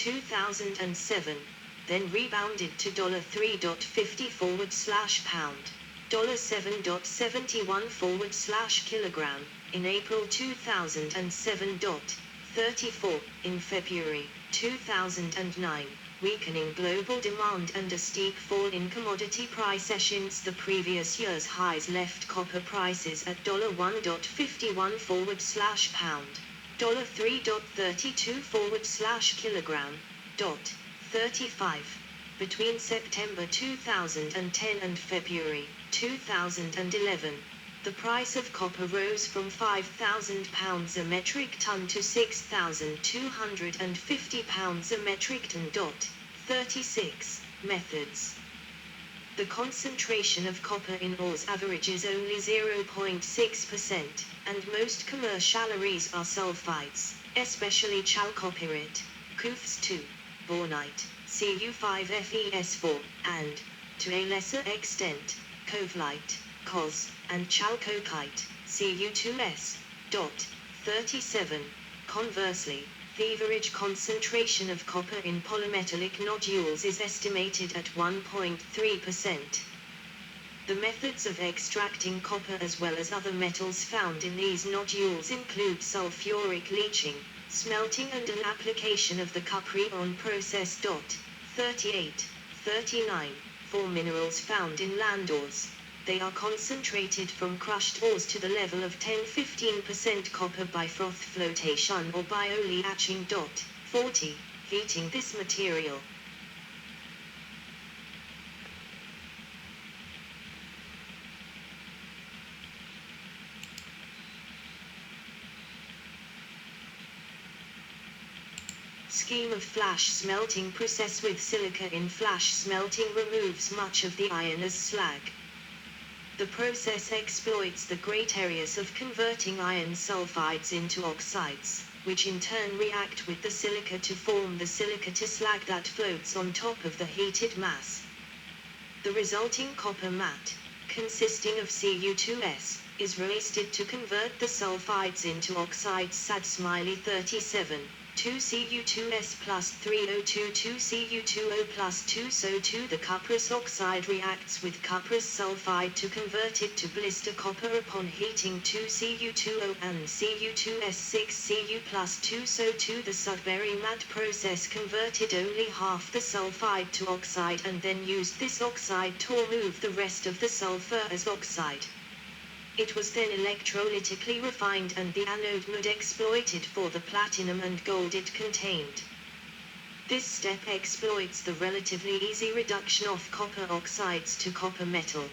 2007, then rebounded to $3.50/pound, $7.71/kilogram, in April 2007. 34, in February 2009, weakening global demand and a steep fall in commodity prices since the previous year's highs left copper prices at $1.51/pound, $3.32/kilogram. 35. Between September 2010 and February 2011, the price of copper rose from £5,000 a metric ton to £6,250 a metric ton. 36. Methods. The concentration of copper in ores averages only 0.6%, and most commercial ores are sulfides, especially chalcopyrite, CuFs2, bornite, Cu5Fes4, and, to a lesser extent, covellite, Cos, and chalcocite, Cu2S. 37. Conversely, the average concentration of copper in polymetallic nodules is estimated at 1.3%. The methods of extracting copper as well as other metals found in these nodules include sulfuric leaching, smelting and an application of the Cuprion process. 38. 39. For minerals found in land ores, they are concentrated from crushed ores to the level of 10–15% copper by froth flotation or by oleaching. 40. Heating this material. Scheme of flash smelting process with silica in flash smelting removes much of the iron as slag. The process exploits the great areas of converting iron sulfides into oxides, which in turn react with the silica to form the silica to slag that floats on top of the heated mass. The resulting copper matte, consisting of Cu2S, is roasted to convert the sulfides into oxides. Sad Smiley 37. 2 Cu2S plus 3O2 2 Cu2O plus 2 SO2. The cuprous oxide reacts with cuprous sulfide to convert it to blister copper upon heating 2 Cu2O and Cu2S 6 Cu plus 2 SO2. The Sudbury matte process converted only half the sulfide to oxide and then used this oxide to remove the rest of the sulfur as oxide. It was then electrolytically refined and the anode mode exploited for the platinum and gold it contained. This step exploits the relatively easy reduction of copper oxides to copper metal.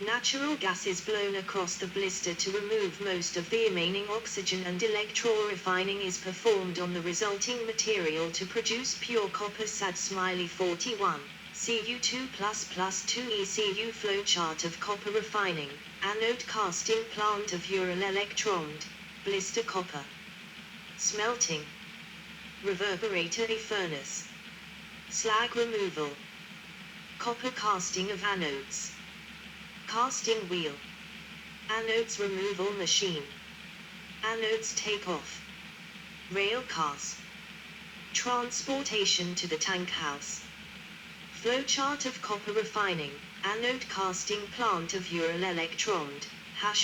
Natural gas is blown across the blister to remove most of the remaining oxygen and electro-refining is performed on the resulting material to produce pure copper. Sad Smiley 41. Cu2++ 2 ECU flowchart of copper refining, anode casting plant of Ural electrode, blister copper. Smelting. Reverberator furnace. Slag removal. Copper casting of anodes. Casting wheel. Anodes removal machine. Anodes take-off. Rail cars. Transportation to the tank house. Flowchart of copper refining, anode casting plant of Ural electrode,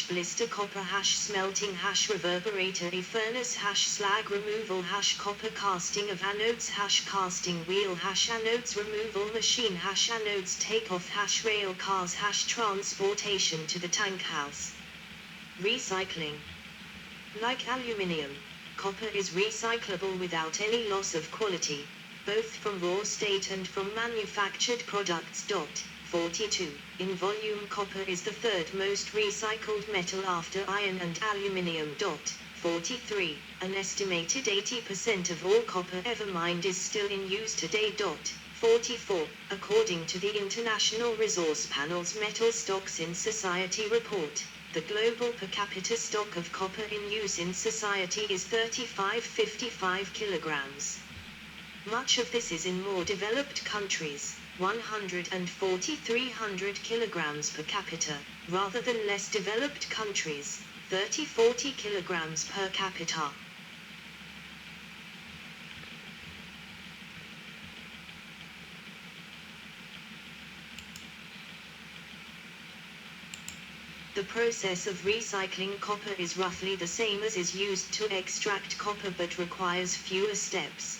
blister copper smelting reverberator furnace slag removal copper casting of anodes casting wheel anodes removal machine anodes take-off rail cars transportation to the tank house. Recycling. Like aluminium, copper is recyclable without any loss of quality, both from raw state and from manufactured products. 42. In volume, copper is the third most recycled metal after iron and aluminium. 43. An estimated 80% of all copper ever mined is still in use today. 44. According to the International Resource Panel's Metal Stocks in Society report, the global per capita stock of copper in use in society is 35–55 kilograms. Much of this is in more developed countries, 140–300 kilograms per capita, rather than less developed countries, 30–40 kilograms per capita. The process of recycling copper is roughly the same as is used to extract copper but requires fewer steps.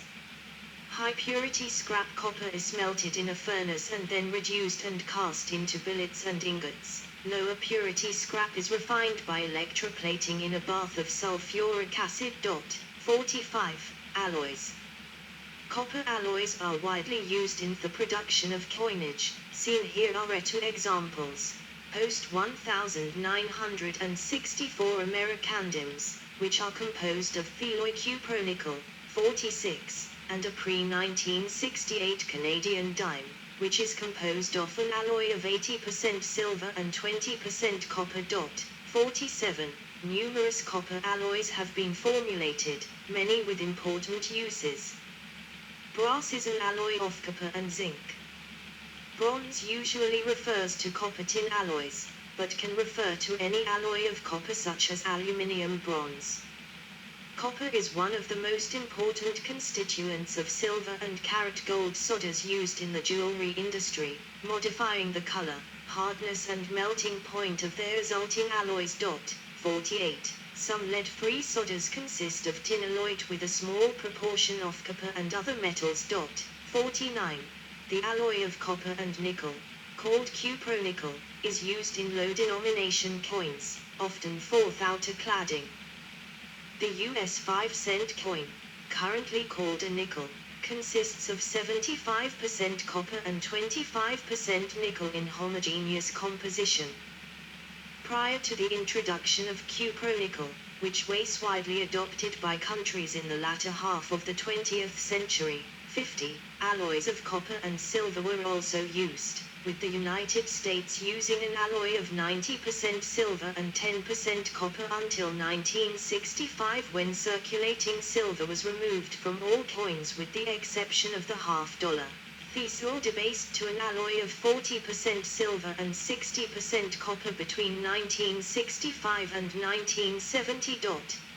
High-purity scrap copper is smelted in a furnace and then reduced and cast into billets and ingots. Lower purity scrap is refined by electroplating in a bath of sulfuric acid. 45. Alloys. Copper alloys are widely used in the production of coinage. Seen here are 2 examples. Post 1964 Americandims, which are composed of thioucupronickel, 46, and a pre-1968 Canadian dime, which is composed of an alloy of 80% silver and 20% copper. 47. Numerous copper alloys have been formulated, many with important uses. Brass is an alloy of copper and zinc. Bronze usually refers to copper tin alloys, but can refer to any alloy of copper such as aluminium bronze. Copper is one of the most important constituents of silver and carat gold solders used in the jewelry industry, modifying the color, hardness and melting point of their resulting alloys. 48. Some lead-free solders consist of tin alloyed with a small proportion of copper and other metals. 49. The alloy of copper and nickel, called cupronickel, is used in low-denomination coins, often for outer cladding. The US 5-cent coin, currently called a nickel, consists of 75% copper and 25% nickel in homogeneous composition. Prior to the introduction of cupronickel, which was widely adopted by countries in the latter half of the 20th century, 50, alloys of copper and silver were also used, with the United States using an alloy of 90% silver and 10% copper until 1965, when circulating silver was removed from all coins with the exception of the $half. These were debased to an alloy of 40% silver and 60% copper between 1965 and 1970.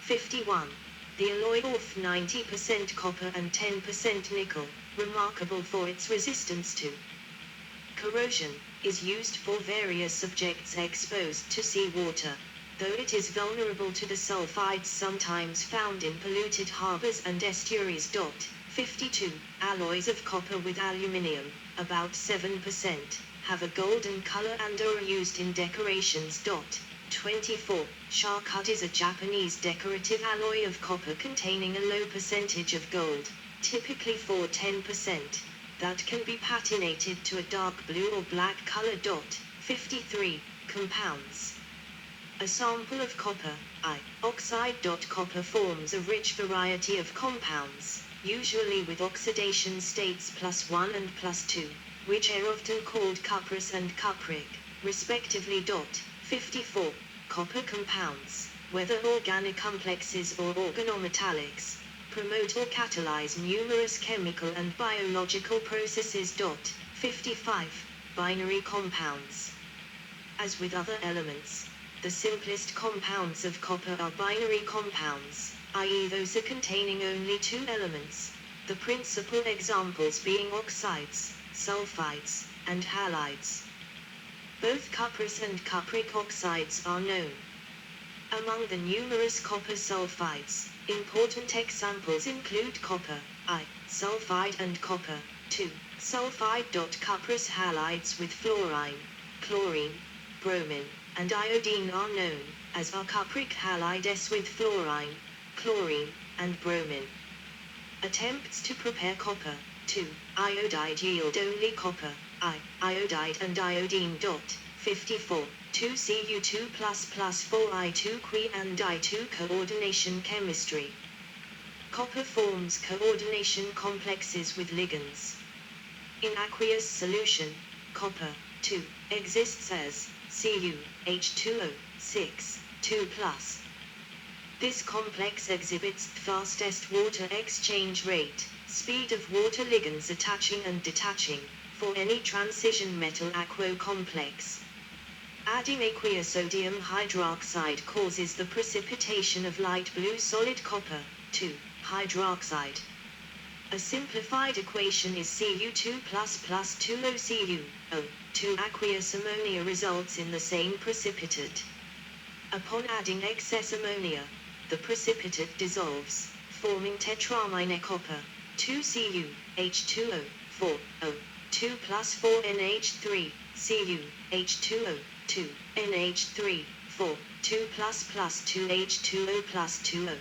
51. The alloy of 90% copper and 10% nickel, remarkable for its resistance to corrosion, is used for various subjects exposed to seawater, though it is vulnerable to the sulfides sometimes found in polluted harbors and estuaries. 52. Alloys of copper with aluminium, about 7%, have a golden color and are used in decorations. 24. Charcut is a Japanese decorative alloy of copper containing a low percentage of gold, typically 4–10%, that can be patinated to a dark blue or black color. 53. Compounds. A sample of copper, oxide. Copper forms a rich variety of compounds, usually with oxidation states +1 and +2, which are often called cuprous and cupric, respectively. 54. Copper compounds, whether organic complexes or organometallics, promote or catalyze numerous chemical and biological processes. 55. Binary compounds. As with other elements, the simplest compounds of copper are binary compounds, i.e. those containing only 2 elements, the principal examples being oxides, sulfides, and halides. Both cuprous and cupric oxides are known. Among the numerous copper sulfides, important examples include copper, sulfide and copper, 2-sulfide. Cuprous halides with fluorine, chlorine, bromine, and iodine are known, as are cupric halides with fluorine, chlorine, and bromine. Attempts to prepare copper, 2-iodide yield only copper, iodide and iodine. 54. 2Cu2++, 4I2Que and I2 coordination chemistry. Copper forms coordination complexes with ligands. In aqueous solution, copper, 2, exists as Cu, H2O, 2+. This complex exhibits fastest water exchange rate, speed of water ligands attaching and detaching, for any transition metal-aquo complex. Adding aqueous sodium hydroxide causes the precipitation of light blue solid copper, 2-hydroxide. A simplified equation is Cu2 plus 2OCu, 2 aqueous ammonia results in the same precipitate. Upon adding excess ammonia, the precipitate dissolves, forming tetramine copper, 2Cu, H2O, 4O, 2 plus 4 NH3, Cu, H2O, 2, NH3, 4, 2 plus 2 H2O plus 2O.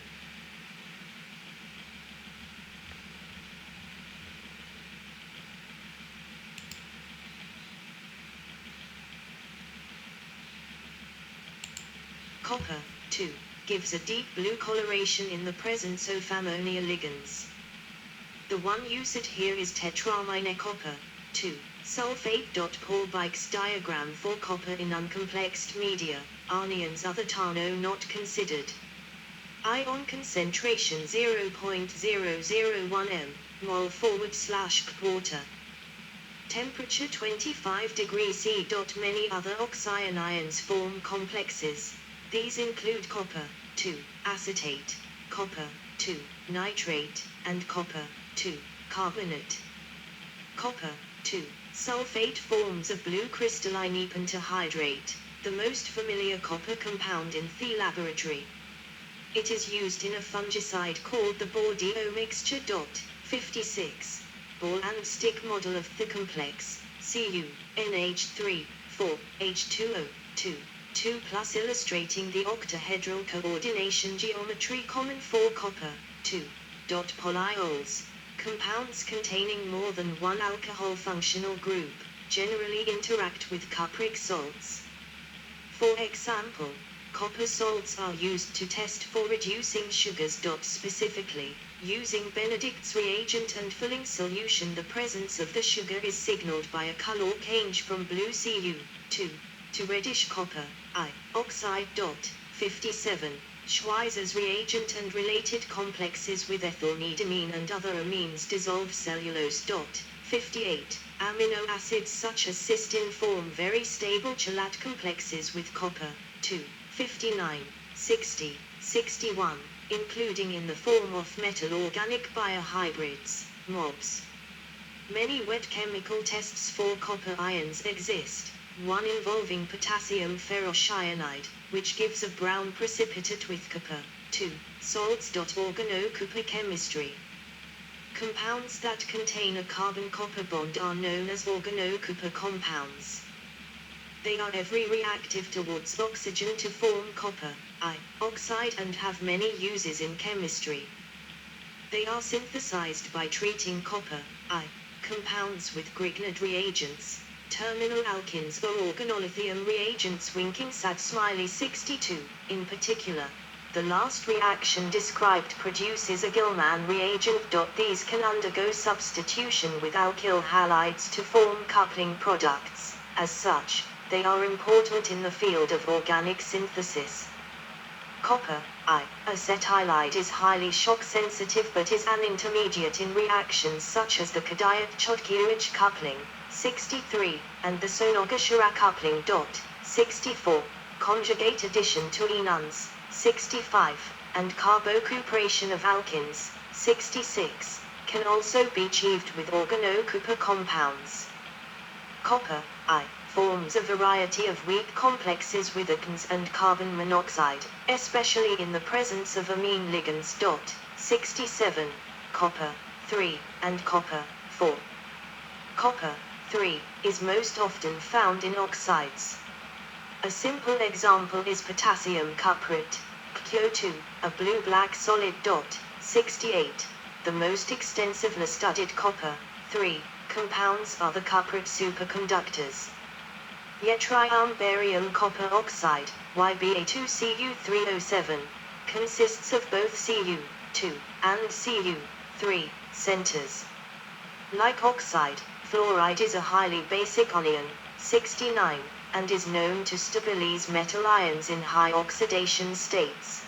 Copper, 2, gives a deep blue coloration in the presence of ammonia ligands. The one used here is tetramine copper, 2, sulfate. Paul-Bykes diagram for copper in uncomplexed media, anions other Tano not considered. Ion concentration 0.001 m, mol /quarter. Temperature 25 degrees C. Many other oxygen ions form complexes. These include copper, 2, acetate, copper, 2, nitrate, and copper, 2, carbonate. Copper, 2, sulfate forms a blue crystalline pentahydrate, the most familiar copper compound in the laboratory. It is used in a fungicide called the Bordeaux mixture. 56. Ball and stick model of the complex, Cu, NH3, 4, H2O, 2. 2 plus illustrating the octahedral coordination geometry common for copper, 2. Polyols, compounds containing more than one alcohol functional group, generally interact with cupric salts. For example, copper salts are used to test for reducing sugars. Specifically, using Benedict's reagent and filling solution, the presence of the sugar is signaled by a color change from blue Cu, 2, to reddish copper, I, oxide. 57. Schweizer's reagent and related complexes with ethylnidamine and other amines dissolve cellulose. 58. Amino acids such as cysteine form very stable chelate complexes with copper, 2. 59. 60. 61. Including in the form of metal-organic biohybrids, MOBs. Many wet chemical tests for copper ions exist. One involving potassium ferrocyanide, which gives a brown precipitate with copper, 2, salts. Organo-copper chemistry. Compounds that contain a carbon-copper bond are known as organo-copper compounds. They are very reactive towards oxygen to form copper, I, oxide, and have many uses in chemistry. They are synthesized by treating copper, I, compounds with Grignard reagents, terminal alkenes or organolithium reagents. Winking sad smiley 62, in particular. The last reaction described produces a Gilman reagent. These can undergo substitution with alkyl halides to form coupling products. As such, they are important in the field of organic synthesis. Copper, I, acetylide is highly shock sensitive but is an intermediate in reactions such as the Kadiak-Chodkiewicz coupling, 63, and the Sonogashira coupling. 64, conjugate addition to enons, 65, and carbocupration of alkenes, 66, can also be achieved with organo-copper compounds. Copper, I, forms a variety of weak complexes with alkenes and carbon monoxide, especially in the presence of amine ligands. 67, copper, 3, and copper, 4. Copper, 3, is most often found in oxides. A simple example is potassium cuprate, PO2, a blue-black solid. 68. The most extensively studied copper, 3, compounds are the cuprate superconductors. Yttrium barium copper oxide, YBA2Cu307, consists of both Cu2 and Cu3 centers. Like oxide, fluoride is a highly basic anion, 69, and is known to stabilize metal ions in high oxidation states.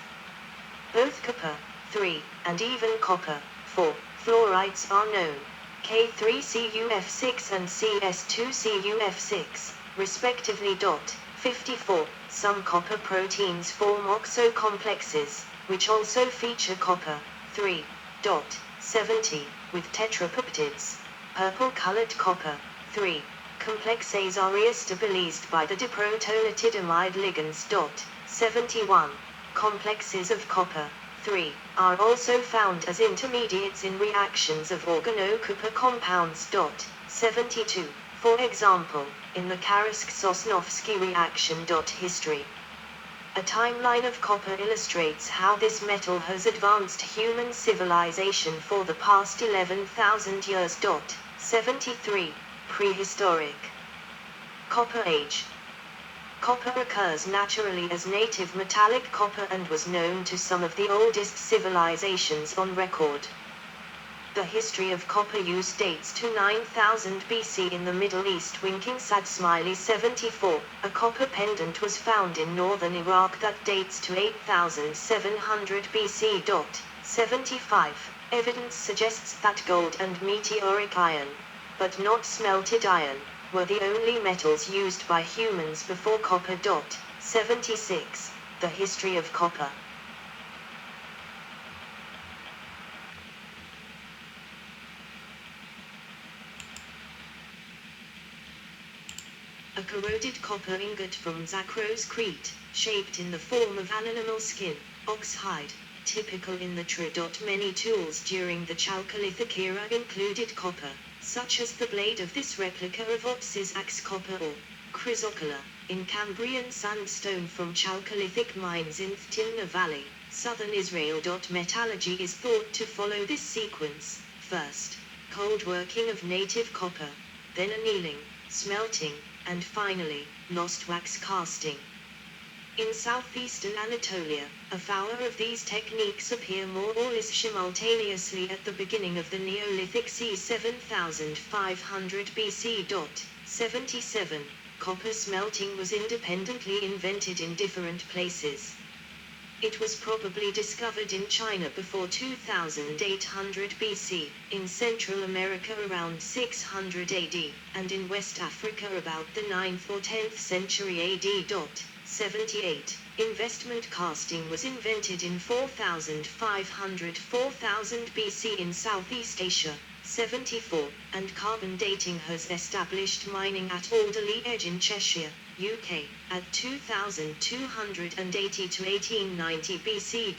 Both copper, 3, and even copper, 4, fluorides are known, K3CuF6 and CS2CuF6, respectively. 54. Some copper proteins form oxo-complexes, which also feature copper, 3. 70, with tetrapeptides. Purple-colored copper, 3, complexes are re-stabilized by the diprotolitidamide ligands. 71. Complexes of copper. 3. Are also found as intermediates in reactions of organocopper compounds. 72. For example, in the Karsk-Sosnovsky reaction. History. A timeline of copper illustrates how this metal has advanced human civilization for the past 11,000 years. 73. Prehistoric. Copper Age. Copper occurs naturally as native metallic copper and was known to some of the oldest civilizations on record. The history of copper use dates to 9000 BC in the Middle East. Winking Sad Smiley 74. A copper pendant was found in northern Iraq that dates to 8700 BC. 75. Evidence suggests that gold and meteoric iron, but not smelted iron, were the only metals used by humans before copper. 76. The history of copper. A corroded copper ingot from Zakros, Crete, shaped in the form of an animal skin, ox hide, typical in the Tra. Many tools during the Chalcolithic era included copper, such as the blade of this replica of Ox's axe copper or chrysocolla, in Cambrian sandstone from Chalcolithic mines in Phtilna Valley, southern Israel. Metallurgy is thought to follow this sequence: first, cold working of native copper, then annealing, smelting, and finally, lost wax casting. In southeastern Anatolia, a flower of these techniques appear more or less simultaneously at the beginning of the Neolithic c. 7500 BC. 77. Copper smelting was independently invented in different places. It was probably discovered in China before 2800 BC, in Central America around 600 AD, and in West Africa about the 9th or 10th century AD. 78. Investment casting was invented in 4500-4000 BC in Southeast Asia. 74. And carbon dating has established mining at Alderley Edge in Cheshire, UK, at 2280 to 1890 BC.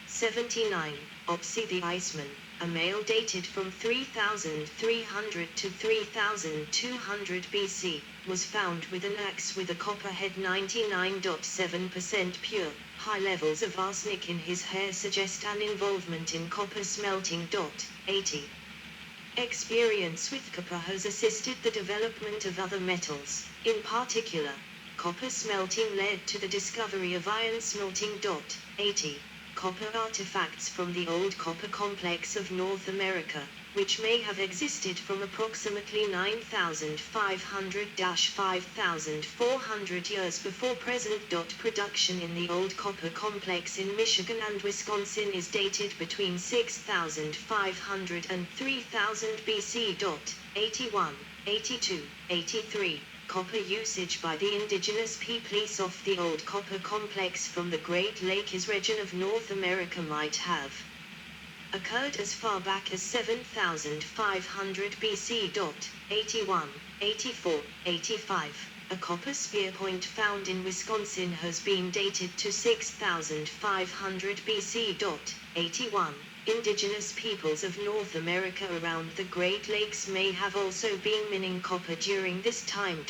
79. Opsy the Iceman, a male dated from 3300 to 3200 BC, was found with an axe with a copper head 99.7% pure. High levels of arsenic in his hair suggest an involvement in copper smelting. 80. Experience with copper has assisted the development of other metals. In particular, copper smelting led to the discovery of iron smelting. 80. Copper artifacts from the old copper complex of North America, which may have existed from approximately 9500-5400 years before present. Production in the old copper complex in Michigan and Wisconsin is dated between 6500 and 3000 BC. 81, 82, 83. Copper usage by the indigenous peoples of the old copper complex from the Great Lakes region of North America might have occurred as far back as 7500 BC. 81, 84, 85. A copper spear point found in Wisconsin has been dated to 6500 BC. 81. Indigenous peoples of North America around the Great Lakes may have also been mining copper during this time.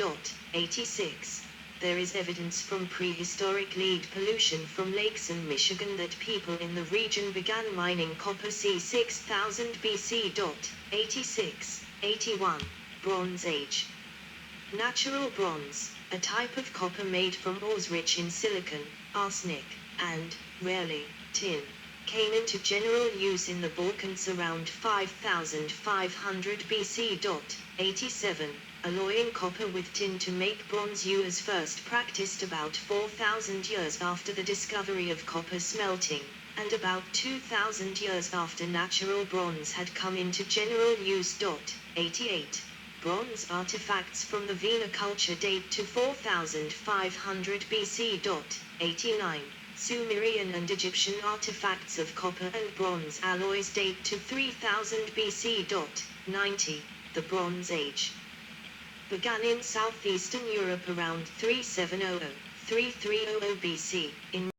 86. There is evidence from prehistoric lead pollution from lakes in Michigan that people in the region began mining copper c. 6000 BC. 86, 81. Bronze Age. Natural bronze, a type of copper made from ores rich in silicon, arsenic, and, rarely, tin, came into general use in the Balkans around 5500 BC. 87. Alloying copper with tin to make bronze was first practiced about 4000 years after the discovery of copper smelting, and about 2000 years after natural bronze had come into general use. 88. Bronze artifacts from the Vena culture date to 4500 BC. 89. Sumerian and Egyptian artifacts of copper and bronze alloys date to 3000 BC. 90. The Bronze Age began in southeastern Europe around 3700, 300 BC, in